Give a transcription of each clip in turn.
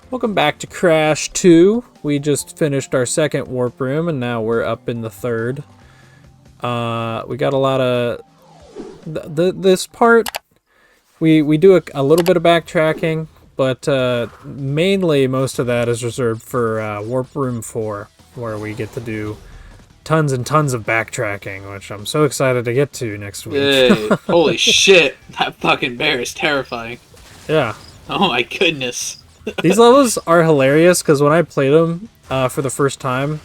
Welcome back to Crash 2. We just finished our second warp room, and now we're up in the third. We got a lot of... this part, we do a little bit of backtracking, but mainly most of that is reserved for warp room 4, where we get to do tons and tons of backtracking, which I'm so excited to get to next week. Hey, holy shit, that fucking bear is terrifying. Yeah. Oh my goodness. These levels are hilarious because when I played them for the first time,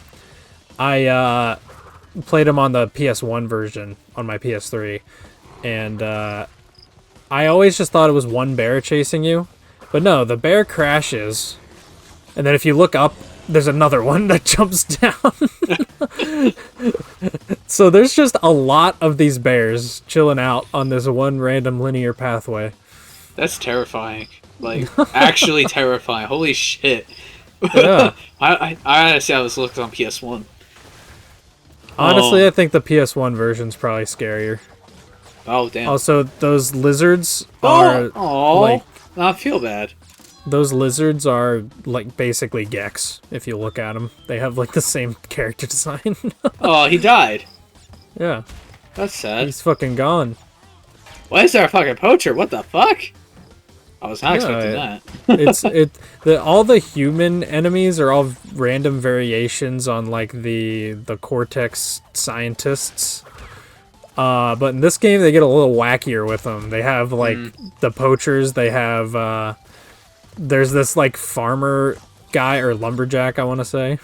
I played them on the PS1 version on my PS3, and I always just thought it was one bear chasing you, but no, the bear crashes, and then if you look up, there's another one that jumps down. So there's just a lot of these bears chilling out on this one random linear pathway. That's terrifying. Like, actually terrifying. Holy shit. Yeah. I honestly, I was looking on PS1. Honestly, I think the PS1 version's probably scarier. Oh, damn. Also, those lizards are like... I feel bad. Those lizards are like basically Gex, if you look at them. They have like the same character design. Oh, he died. Yeah. That's sad. He's fucking gone. Why is there a fucking poacher? What the fuck? I was not expecting that. All the human enemies are all random variations on like the Cortex scientists. But in this game they get a little wackier with them. They have like the poachers, they have there's this like farmer guy or lumberjack, I want to say.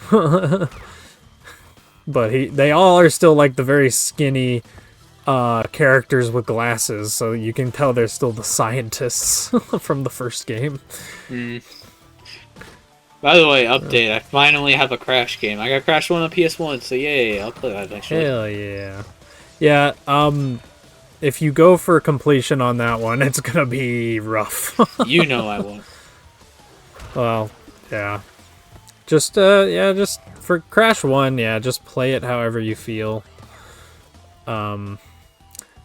But they all are still like the very skinny characters with glasses, so you can tell they're still the scientists from the first game. By the way, update. I finally have a Crash game. I got Crash 1 on PS1, so yay, I'll play that next week. Hell yeah. Yeah, if you go for completion on that one, it's gonna be rough. You know I won't. Well, yeah. Just for Crash 1, yeah, just play it however you feel.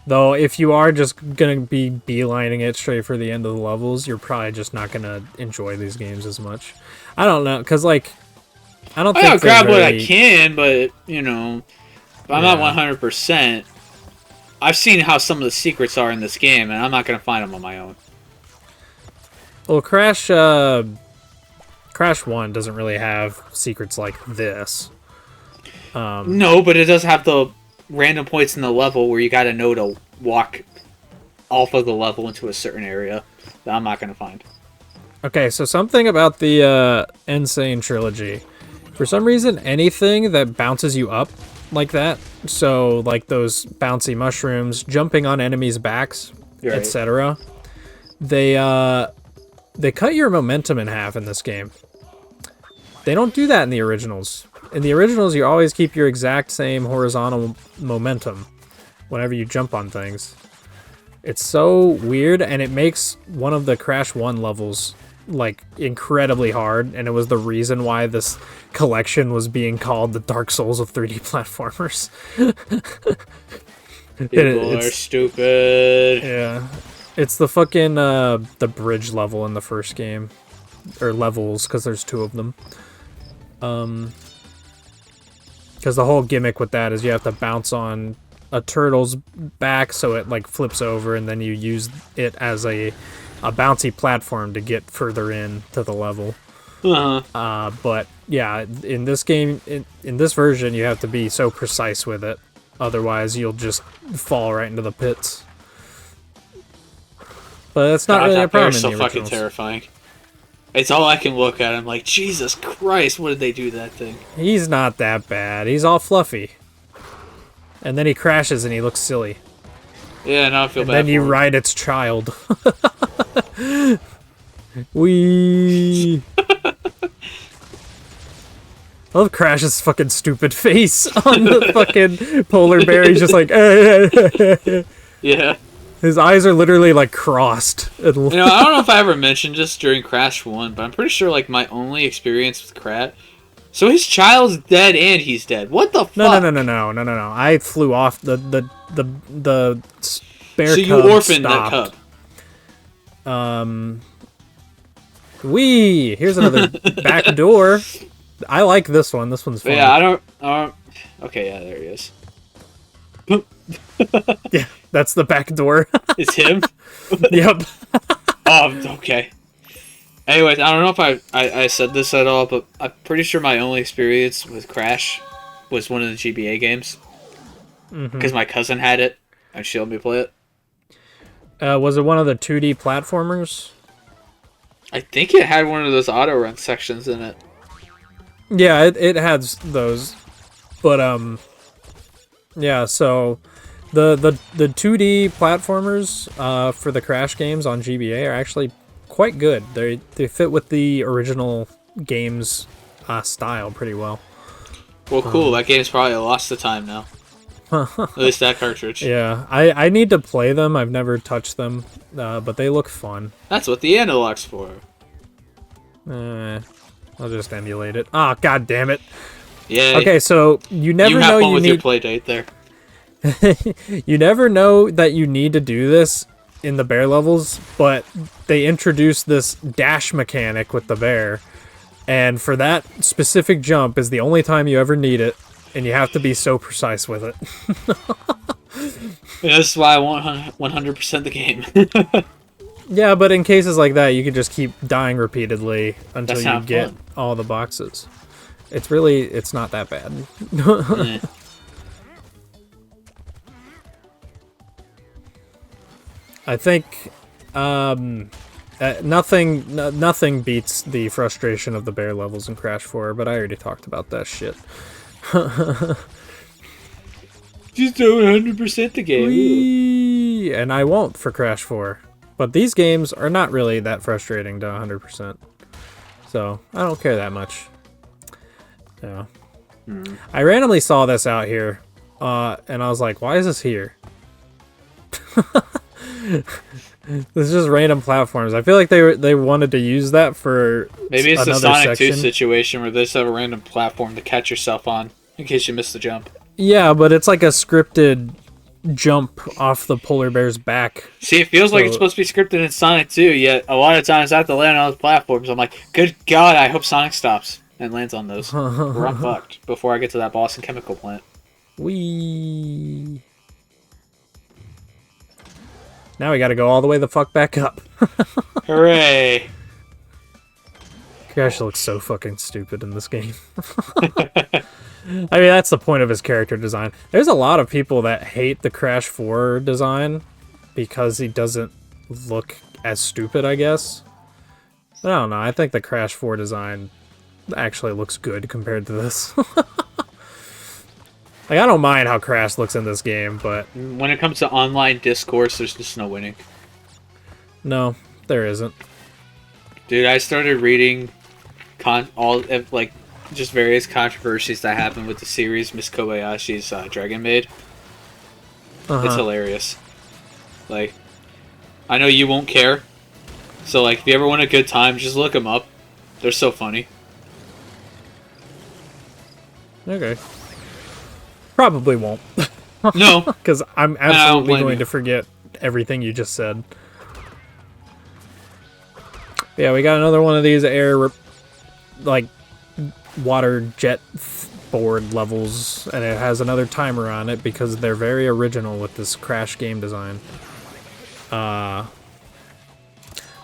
Though, if you are just gonna be beelining it straight for the end of the levels, you're probably just not gonna enjoy these games as much. I don't know, because, like, I don't think I'll grab what I very... can, but, you know, I'm not 100%. I've seen how some of the secrets are in this game, and I'm not gonna find them on my own. Well, Crash 1 doesn't really have secrets like this. No, but it does have the random points in the level where you gotta know to walk off of the level into a certain area that I'm not gonna find. Okay, so something about the Insane trilogy. For some reason, anything that bounces you up like that, so like those bouncy mushrooms, jumping on enemies' backs, Right. etc., they cut your momentum in half in this game. They don't do that in the originals. In the originals, you always keep your exact same horizontal momentum whenever you jump on things. It's so weird, and it makes one of the Crash 1 levels like incredibly hard, and it was the reason why this collection was being called the Dark Souls of 3D platformers. People are stupid. Yeah. It's the fucking the bridge level in the first game. Or levels, because there's two of them. Because the whole gimmick with that is you have to bounce on a turtle's back so it like flips over, and then you use it as a bouncy platform to get further in to the level. But yeah, in this game, in this version, you have to be so precise with it. Otherwise, you'll just fall right into the pits. But that's not really a problem in the so fucking terrifying. It's all I can look at. I'm like, Jesus Christ, what did they do to that thing? He's not that bad. He's all fluffy. And then he crashes and he looks silly. Yeah, now I feel bad. Then you ride its child. Wee. I love Crash's fucking stupid face on the fucking polar bear. He's just like, Yeah. His eyes are literally like crossed. You know, I don't know if I ever mentioned this during Crash 1, but I'm pretty sure like my only experience with Crash. So his child's dead and he's dead. What the fuck? No. I flew off the bear. So you orphaned that cub. Wee! Here's another back door. I like this one. This one's fun. Yeah, I don't. Okay, yeah, there he is. Yeah, that's the back door. It's him? Yep. Okay. Anyways, I don't know if I said this at all, but I'm pretty sure my only experience with Crash was one of the GBA games. Because my cousin had it, and she let me play it. Was it one of the 2D platformers? I think it had one of those auto run sections in it. Yeah, it has those. But, yeah, so the 2D platformers for the Crash games on GBA are actually quite good. They fit with the original game's style pretty well. Well, cool. That game's probably lost to time now. At least that cartridge. Yeah, I need to play them. I've never touched them, but they look fun. That's what the analog's for. I'll just emulate it. Ah, god damn it. Yeah. Okay, so you never know you need your play date there. You never know that you need to do this in the bear levels, but they introduce this dash mechanic with the bear, and for that specific jump is the only time you ever need it, and you have to be so precise with it. Yeah, this is why I want 100% the game. Yeah, but in cases like that, you can just keep dying repeatedly until you get fun. all the boxes. It's not that bad. I think nothing beats the frustration of the bear levels in Crash 4, but I already talked about that shit. Just don't 100% the game. Whee! And I won't for Crash 4. But these games are not really that frustrating to 100%. So, I don't care that much. Yeah. I randomly saw this out here, and I was like, why is this here? This is just random platforms. I feel like they wanted to use that for maybe it's a Sonic section. 2 situation where they just have a random platform to catch yourself on in case you miss the jump. Yeah, but it's like a scripted jump off the polar bear's back. See, it feels like it's supposed to be scripted in Sonic 2, yet a lot of times I have to land on those platforms. I'm like, good God, I hope Sonic stops and lands on those. Or I'm fucked before I get to that Boston chemical plant. Whee! Now we gotta go all the way the fuck back up. Hooray! Crash looks so fucking stupid in this game. I mean, that's the point of his character design. There's a lot of people that hate the Crash 4 design because he doesn't look as stupid, I guess. But I don't know. I think the Crash 4 design actually looks good compared to this. Like, I don't mind how Crash looks in this game, but... when it comes to online discourse, there's just no winning. No, there isn't. Dude, I started reading just various controversies that happened with the series Miss Kobayashi's Dragon Maid. It's hilarious. Like, I know you won't care, so like if you ever want a good time, just look them up. They're so funny. Okay. Probably won't. No, because I'm absolutely going to forget everything you just said. Yeah, we got another one of these water jet board levels, and it has another timer on it because they're very original with this Crash game design. But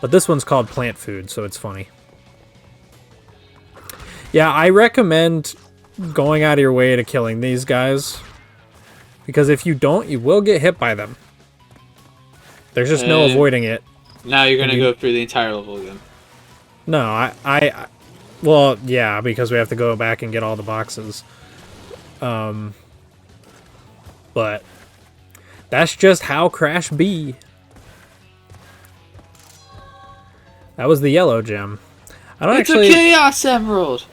this one's called Plant Food, so it's funny. Yeah, I recommend going out of your way to killing these guys, because if you don't, you will get hit by them. There's just no avoiding it. Now you're gonna go through the entire level again. No, well, yeah, because we have to go back and get all the boxes. But that's just how Crash be. That was the yellow gem. It's a Chaos Emerald!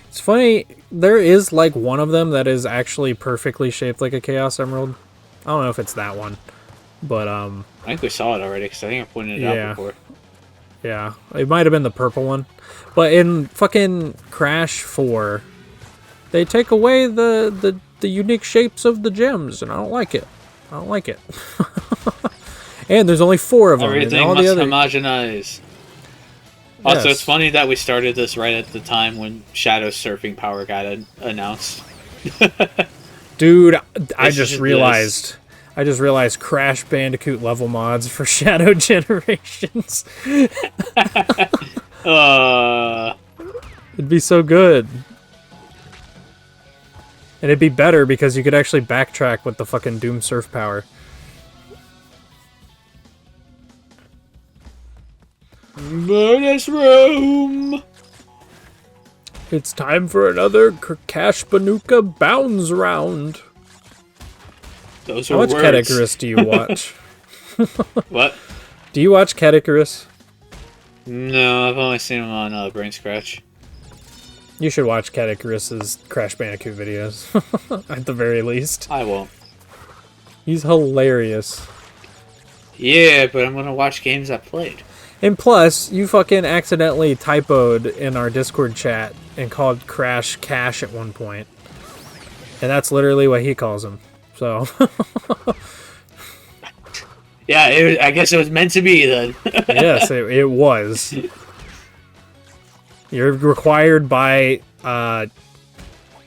It's funny, there is like one of them that is actually perfectly shaped like a Chaos Emerald. I don't know if it's that one, but I think we saw it already, because I think I pointed it out before. Yeah, it might have been the purple one. But in fucking Crash 4, they take away the unique shapes of the gems, and I don't like it. I don't like it. And there's only 4 of them. Everything and all must the other... homogenize. Also, Yes. it's funny that we started this right at the time when Shadow Surfing Power got announced. Dude, I just realized Crash Bandicoot level mods for Shadow Generations. It'd be so good. And it'd be better because you could actually backtrack with the fucking Doom Surf power. Bonus room! It's time for another Cash Banuka bounds round. Those are How much words. Cat Icarus do you watch? What? Do you watch Cat Icarus? No, I've only seen him on Brain Scratch. You should watch Cat Icarus's Crash Bandicoot videos, at the very least. I won't. He's hilarious. Yeah, but I'm gonna watch games I played. And plus, you fucking accidentally typoed in our Discord chat and called Crash Cash at one point. And that's literally what he calls him. So... Yeah, I guess it was meant to be then. Yes, it was. You're required by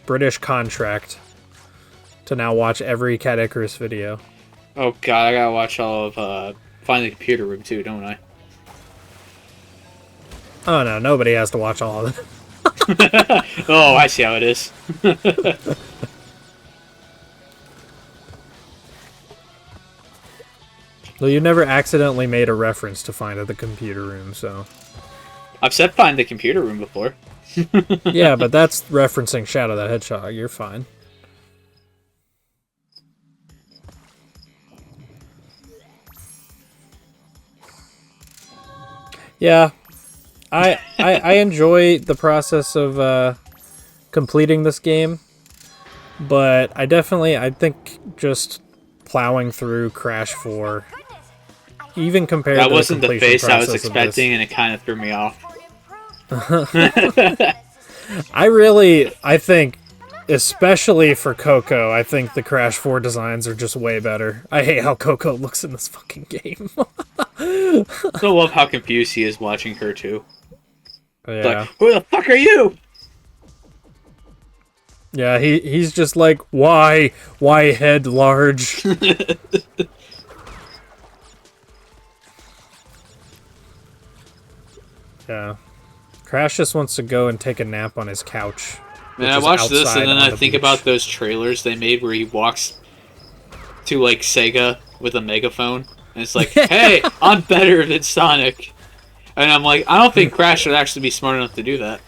British contract to now watch every Cat Icarus video. Oh god, I gotta watch all of Find the Computer Room too, don't I? Oh no, nobody has to watch all of it. Oh, I see how it is. Well, you never accidentally made a reference to Find the Computer Room, so... I've said Find the Computer Room before. Yeah, but that's referencing Shadow the Hedgehog. You're fine. Yeah, I enjoy the process of completing this game, but I think just plowing through Crash 4, even compared That to wasn't the face I was process of expecting, and it kind of threw me off. I think, especially for Coco, I think the Crash 4 designs are just way better. I hate how Coco looks in this fucking game. I still love how confused he is watching her too. Yeah. Like, who the fuck are you? Yeah, he's just like, why head large? Yeah. Crash just wants to go and take a nap on his couch. Man, I watched this and then I think about those trailers they made where he walks to like Sega with a megaphone and it's like, hey, I'm better than Sonic. And I'm like, I don't think Crash would actually be smart enough to do that.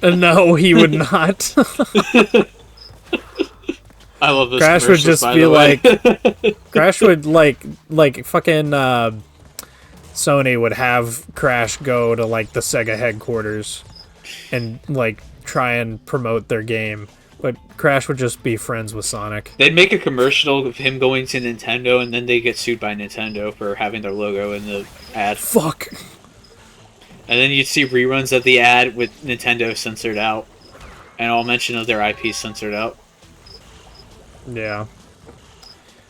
No, he would not. I love this. Crash would just be like, Crash would like fucking Sony would have Crash go to like the Sega headquarters and like try and promote their game, but Crash would just be friends with Sonic. They'd make a commercial of him going to Nintendo and then they get sued by Nintendo for having their logo in the ad. Fuck. And then you'd see reruns of the ad with Nintendo censored out and all mention of their IP censored out. Yeah.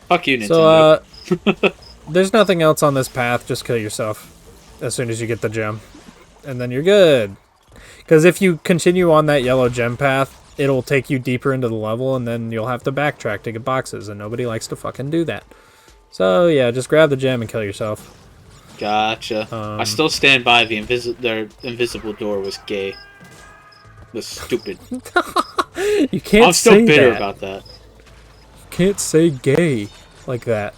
Fuck you, Nintendo. So, there's nothing else on this path. Just kill yourself as soon as you get the gem. And then you're good. Because if you continue on that yellow gem path, it'll take you deeper into the level, and then you'll have to backtrack to get boxes, and nobody likes to fucking do that. So, yeah, just grab the gem and kill yourself. Gotcha. I still stand by their invisible door was gay. Was stupid. You can't I'm still say bitter that. about that. Can't say gay like that.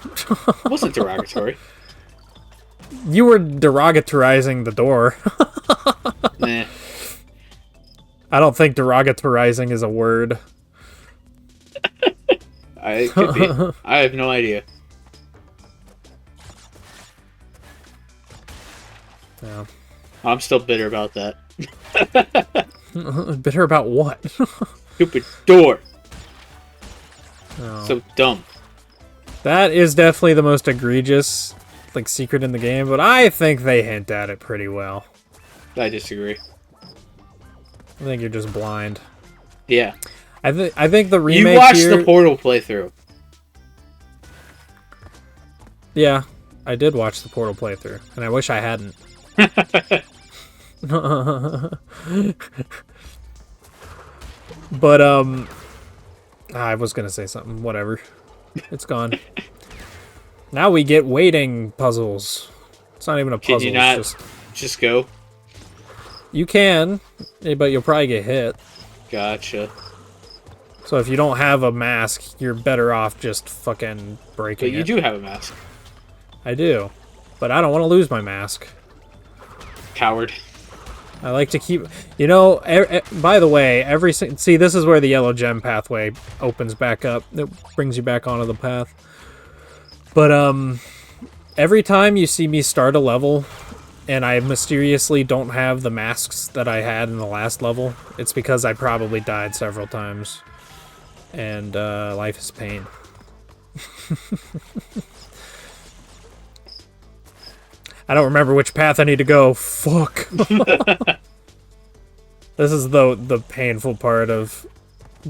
It wasn't derogatory. You were derogatorizing the door. Nah. I don't think derogatorizing is a word. It could be. I have no idea. Yeah. I'm still bitter about that. Bitter about what? Stupid door. Oh. So dumb. That is definitely the most egregious like secret in the game, but I think they hint at it pretty well. I disagree. I think you're just blind. Yeah. I think the remake You watched here... the Portal playthrough. Yeah, I did watch the Portal playthrough, and I wish I hadn't. But, I was gonna say something. Whatever. It's gone. Now we get waiting puzzles. It's not even a puzzle. Can you not it's just go? You can, but you'll probably get hit. Gotcha. So if you don't have a mask, you're better off just fucking breaking it. But you do have a mask. I do. But I don't want to lose my mask. Coward. I like to keep... You know, by the way, see, this is where the yellow gem pathway opens back up. It brings you back onto the path. But, every time you see me start a level, and I mysteriously don't have the masks that I had in the last level, it's because I probably died several times. And, life is pain. I don't remember which path I need to go. Fuck. This is the painful part of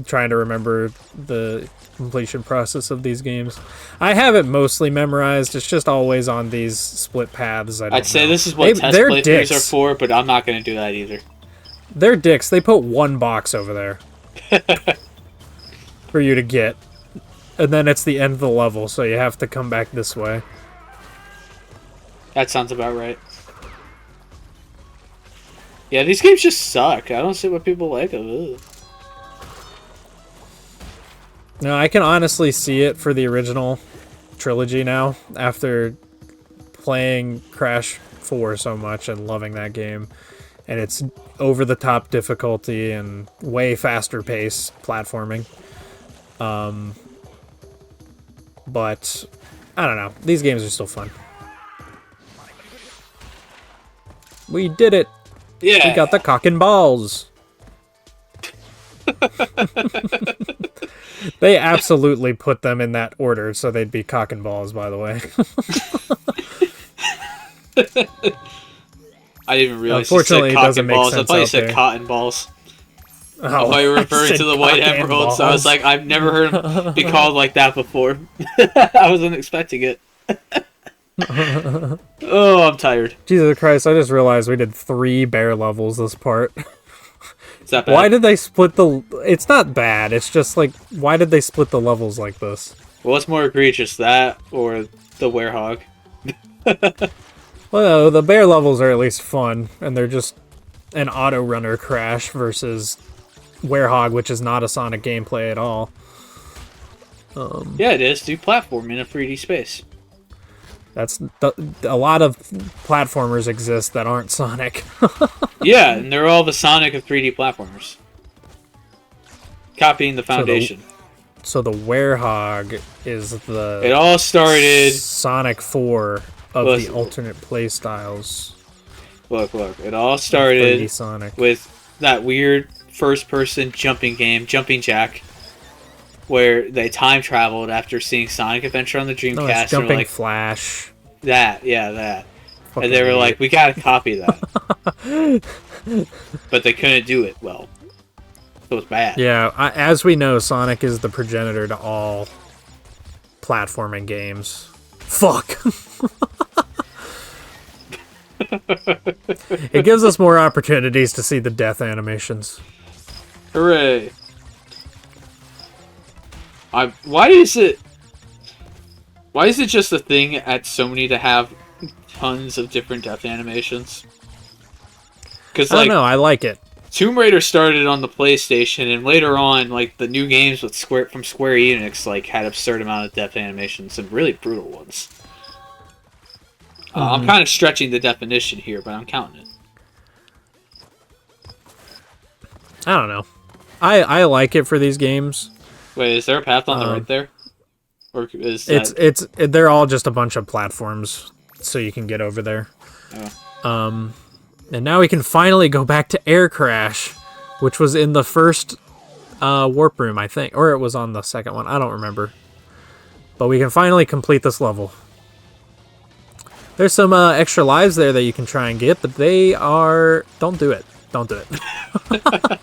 trying to remember the completion process of these games. I have it mostly memorized. It's just always on these split paths. I'd say this is what test playthroughs are for, but I'm not going to do that either. They're dicks. They put one box over there for you to get. And then it's the end of the level, so you have to come back this way. That sounds about right. Yeah, these games just suck. I don't see what people like of it. No, I can honestly see it for the original trilogy now, after playing Crash 4 so much and loving that game. And it's over-the-top difficulty and way faster pace platforming. But, I don't know. These games are still fun. We did it! Yeah! We got the cock and balls! They absolutely put them in that order, so they'd be cock and balls, by the way. I didn't even realize Unfortunately, you said cock and balls. I thought you said cotton balls. Oh, I thought you were referring to the White Emeralds. So I was like, I've never heard him be called like that before. I wasn't expecting it. Oh, I'm tired. Jesus Christ, I just realized we did 3 bear levels this part. Is that bad? Why did they split the... It's not bad, it's just like, why did they split the levels like this? Well, what's more egregious, that or the werehog? Well, the bear levels are at least fun, and they're just an auto runner crash versus werehog, which is not a Sonic gameplay at all. Yeah, it is. Do platform in a 3D space. A lot of platformers exist that aren't Sonic. Yeah, and they're all the Sonic of 3D platformers. Copying the foundation. So the werehog is the... It all started... Sonic 4 of the alternate playstyles. Look. It all started Sonic. with that weird first-person jumping game, Jumping Jack, where they time traveled after seeing Sonic Adventure on the Dreamcast. No, it's Jumping like, Flash. That. Fucking and they were like, we gotta copy that. But they couldn't do it well. So it's bad. Yeah, as we know, Sonic is the progenitor to all platforming games. Fuck! It gives us more opportunities to see the death animations. Hooray! Why is it just a thing at Sony to have tons of different death animations? Because I don't know, I like it. Tomb Raider started on the PlayStation, and later on, like the new games with from Square Enix, like had absurd amount of death animations, some really brutal ones. I'm kind of stretching the definition here, but I'm counting it. I don't know. I like it for these games. Wait, is there a path on the right there? Or is that... they're all just a bunch of platforms, so you can get over there. Oh. And now we can finally go back to Air Crash, which was in the first warp room, I think, or it was on the second one. I don't remember. But we can finally complete this level. There's some extra lives there that you can try and get, but they are... Don't do it. Don't do it.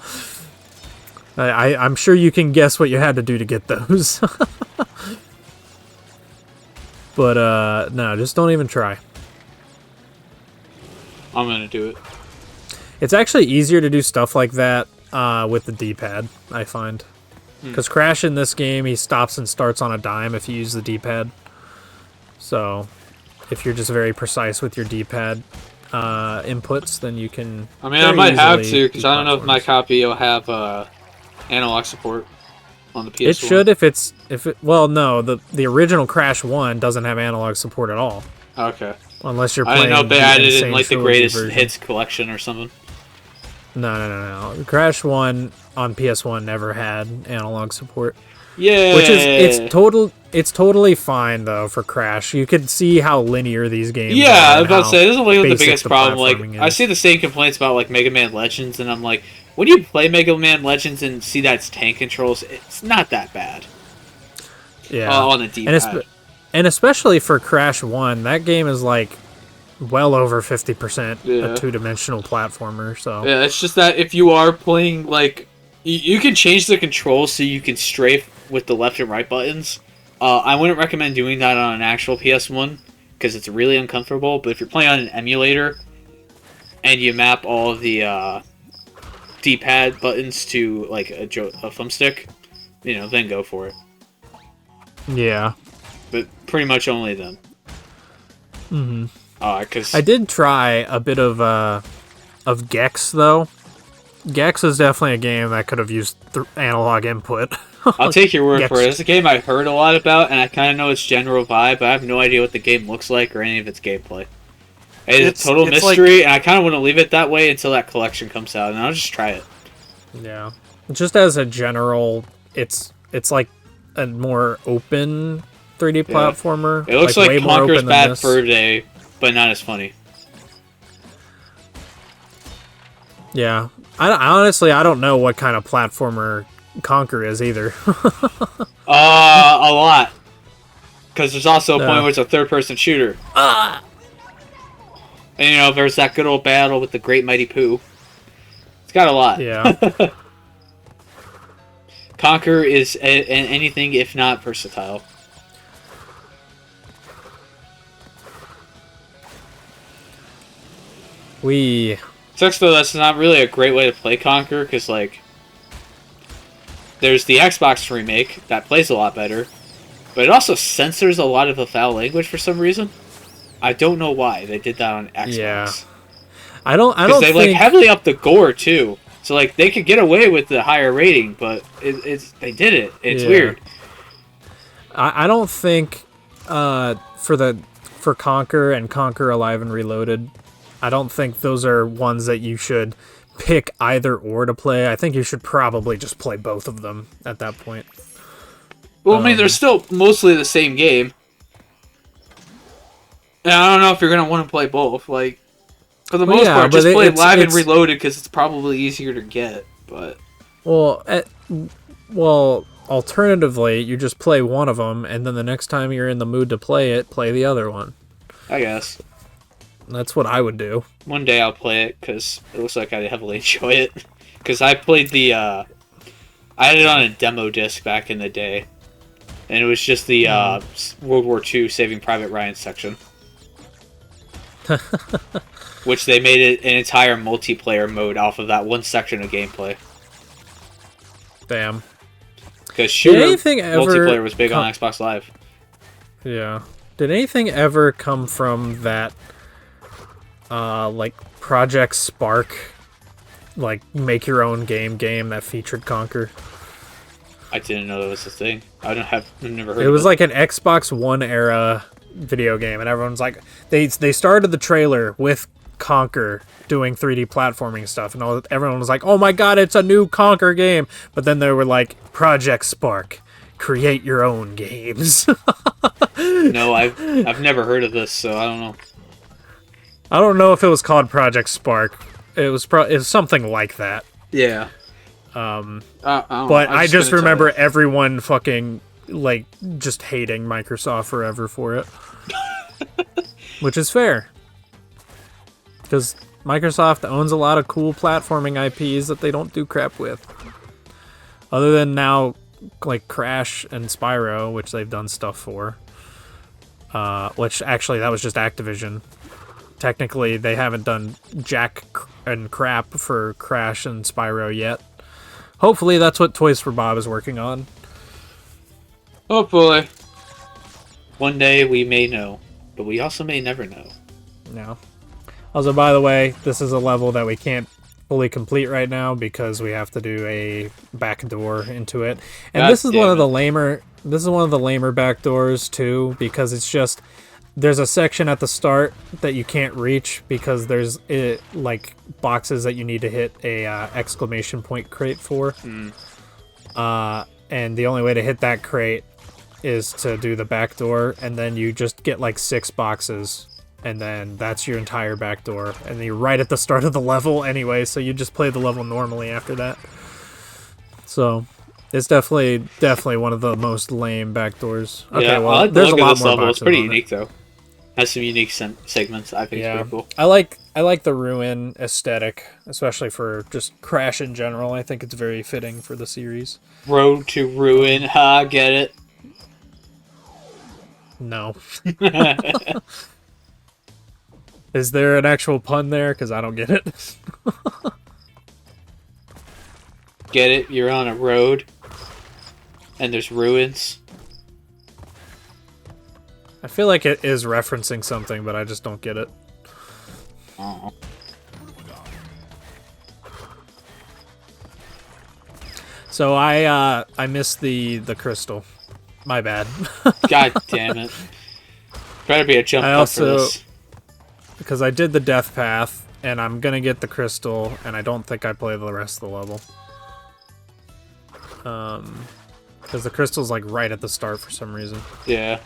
I'm sure you can guess what you had to do to get those. But no, just don't even try. I'm gonna do it. It's actually easier to do stuff like that with the D-pad, I find. Because Crash in this game, he stops and starts on a dime if you use the D-pad. So, if you're just very precise with your D-pad inputs, then you can. I mean, I might have to, because I don't know if my copy will have analog support on the PS1. It should well, no, the original Crash 1 doesn't have analog support at all. Okay. Unless you're I playing. didn't know if they added Insane in like the Trilogy greatest version. hits collection or something. No. Crash 1 on PS1 never had analog support. Yeah. Which is it's totally fine though for Crash. You can see how linear these games are. Yeah, I was about to say this is like the biggest problem. Like platforming I is. see the same complaints about like Mega Man Legends, and I'm like, when you play Mega Man Legends and see that it's tank controls, it's not that bad. Yeah. On the D-pad. And especially for Crash 1, that game is like well over 50% a two-dimensional platformer. So yeah, it's just that if you are playing like you can change the controls so you can strafe with the left and right buttons. I wouldn't recommend doing that on an actual PS1 because it's really uncomfortable. But if you're playing on an emulator and you map all of the D-pad buttons to like a thumbstick, then go for it. yeah. But pretty much only then. Mm-hmm. Cause I did try a bit of Gex though. Gex is definitely a game that could have used analog input. I'll take your word Gex. for it. It's a game I heard a lot about, and I kind of know its general vibe, but I have no idea what the game looks like or any of its gameplay. It's a total mystery, and I kind of want to leave it that way until that collection comes out, and I'll just try it. Yeah. Just as a general, it's like a more open 3D platformer. It looks like way more Conker's open than Bad this. Fur Day, but not as funny. Yeah. I don't know what kind of platformer Conker is either. A lot. Because there's also a point where it's a third-person shooter. And, there's that good old battle with the Great Mighty Pooh. It's got a lot. Yeah. Conker is anything if not versatile. Sucks though, that's not really a great way to play Conker, because, like, there's the Xbox remake that plays a lot better, but it also censors a lot of the foul language for some reason. I don't know why they did that on Xbox. Yeah. I don't they think... like heavily up the gore too, so like they could get away with the higher rating, but they did it. It's weird. I don't think for Conker and Conker Alive and Reloaded, I don't think those are ones that you should pick either or to play. I think you should probably just play both of them at that point. Well, I mean, they're still mostly the same game. And I don't know if you're going to want to play both. Like, for the most part, just play Live and Reloaded because it's probably easier to get. But well, alternatively, you just play one of them, and then the next time you're in the mood to play it, play the other one. I guess. That's what I would do. One day I'll play it because it looks like I'd heavily enjoy it. Because I played I had it on a demo disc back in the day. And it was just the World War II Saving Private Ryan section. Which they made it an entire multiplayer mode off of that one section of gameplay. Damn. Because shooter multiplayer was big on Xbox Live. Yeah. Did anything ever come from that, like, Project Spark, like, make your own game that featured Conker? I didn't know that was a thing. I've never heard of it. It was like an Xbox One era video game, and everyone's like, they started the trailer with Conker doing 3D platforming stuff, and everyone was like, oh my god, it's a new Conker game. But then they were like, Project Spark, create your own games. No, I've never heard of this, so I don't know. I don't know if it was called Project Spark. It was something like that. Yeah. But I just remember everyone fucking, like, just hating Microsoft forever for it. Which is fair. Because Microsoft owns a lot of cool platforming IPs that they don't do crap with. Other than now, like, Crash and Spyro, which they've done stuff for. which actually that was just Activision. Technically, they haven't done jack and crap for Crash and Spyro yet. Hopefully, that's what Toys for Bob is working on. Hopefully. One day we may know, but we also may never know. No. Also, by the way, this is a level that we can't fully complete right now because we have to do a back door into it. And God this is one of damn the lamer. This is one of the lamer back doors too, because it's just there's a section at the start that you can't reach because there's like boxes that you need to hit a exclamation point crate for. And the only way to hit that crate is to do the back door, and then you just get like 6 boxes, and then that's your entire back door, and you're right at the start of the level anyway, so you just play the level normally after that. So it's definitely one of the most lame back doors. Okay, Yeah, well, I like the there's a look of lot this more level. It's boxes pretty on it. unique though. Has some unique segments. I think it's pretty cool. I like the ruin aesthetic, especially for just Crash in general. I think it's very fitting for the series. Road to Ruin, ha, get it? No. Is there an actual pun there? Because I don't get it. Get it? You're on a road, and there's ruins. I feel like it is referencing something, but I just don't get it. Oh. So I missed the crystal. My bad. God damn it. Better be a jump I cut for also- this. Because I did the death path, and I'm gonna get the crystal, and I don't think I play the rest of the level. Because the crystal's like right at the start for some reason. Yeah.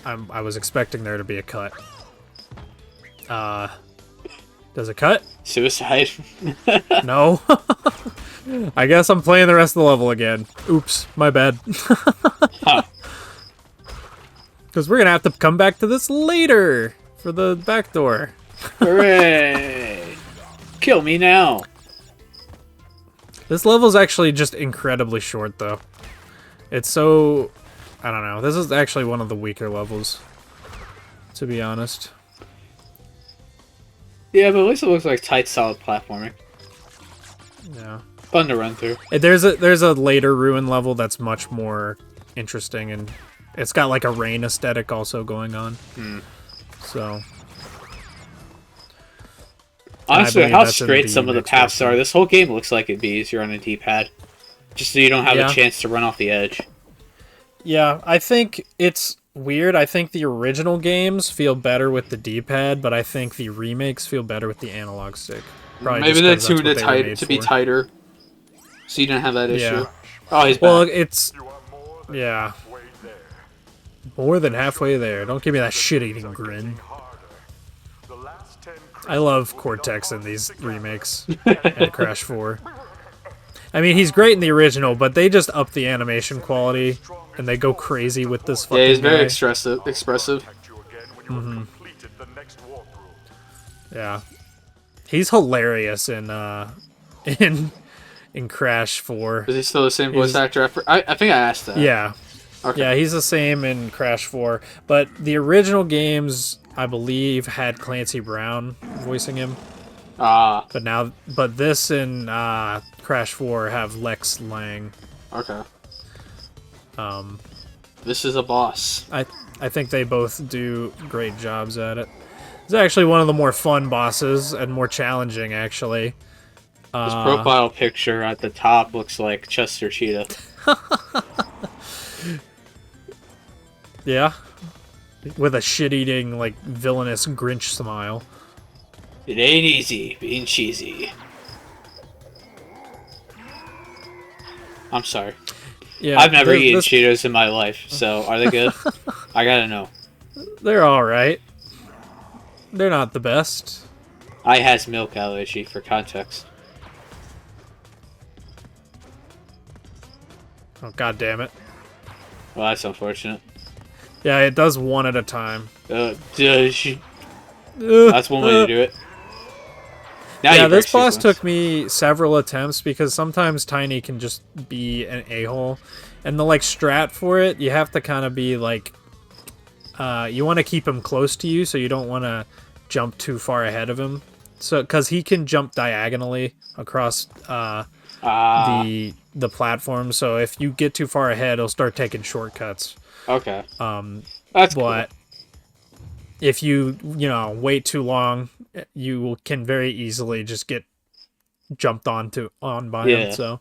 I was expecting there to be a cut. Does it cut? Suicide. No. I guess I'm playing the rest of the level again. Oops, my bad. Huh. Because we're gonna have to come back to this later for the back door. Hooray! Kill me now. This level's actually just incredibly short, though. It's so... I don't know. This is actually one of the weaker levels, to be honest. Yeah, but at least it looks like tight, solid platforming. Yeah. Fun to run through. There's a later ruin level that's much more interesting, and it's got like a rain aesthetic also going on. So... Honestly, believe how that's in straight the some of the next paths version. are. This whole game looks like it'd be easier on a D-pad. Just so you don't have Yeah. a chance to run off the edge. Yeah, I think it's weird. I think the original games feel better with the D-pad, but I think the remakes feel better with the analog stick. Probably Maybe just they 'cause that's tuned what it they were tight made to be for. tighter. So you didn't have that issue. Yeah. Oh, he's back. Well, it's... Yeah. More than halfway there. Don't give me that shit-eating grin. I love Cortex in these remakes and Crash 4. I mean, he's great in the original, but they just up the animation quality, and they go crazy with this fucking Yeah, he's very guy. expressive. Yeah. He's hilarious in Crash 4. Is he still the same voice actor? I think I asked that. Yeah. Okay. Yeah, he's the same in Crash 4. But the original games, I believe, had Clancy Brown voicing him. Ah, But this and Crash 4 have Lex Lang. okay. This is a boss. I think they both do great jobs at it. It's actually one of the more fun bosses and more challenging, actually. His profile picture at the top looks like Chester Cheetah. Yeah. With a shit-eating, like, villainous Grinch smile. It ain't easy being cheesy. I'm sorry. Yeah, I've never eaten Cheetos in my life, so are they good? I gotta know. They're alright. They're not the best. I has milk allergy for context. Oh, god damn it. Well, that's unfortunate. Yeah, it does one at a time. That's one way to do it. Now Yeah, you this break boss sequence. took me several attempts because sometimes Tiny can just be an a-hole. And the like strat for it, you have to kind of be like, you want to keep him close to you, so you don't want to jump too far ahead of him. So, because he can jump diagonally across the platform. So if you get too far ahead, he'll start taking shortcuts. Okay. That's but cool. If you wait too long, you can very easily just get jumped on by him. So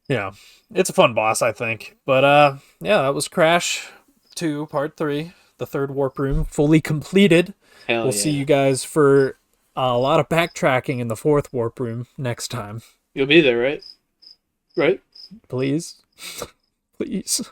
yeah, it's a fun boss, I think. But yeah, that was Crash 2 Part 3, the third warp room, fully completed. We'll see you guys for a lot of backtracking in the fourth warp room next time. You'll be there, right? Right? Please. Please.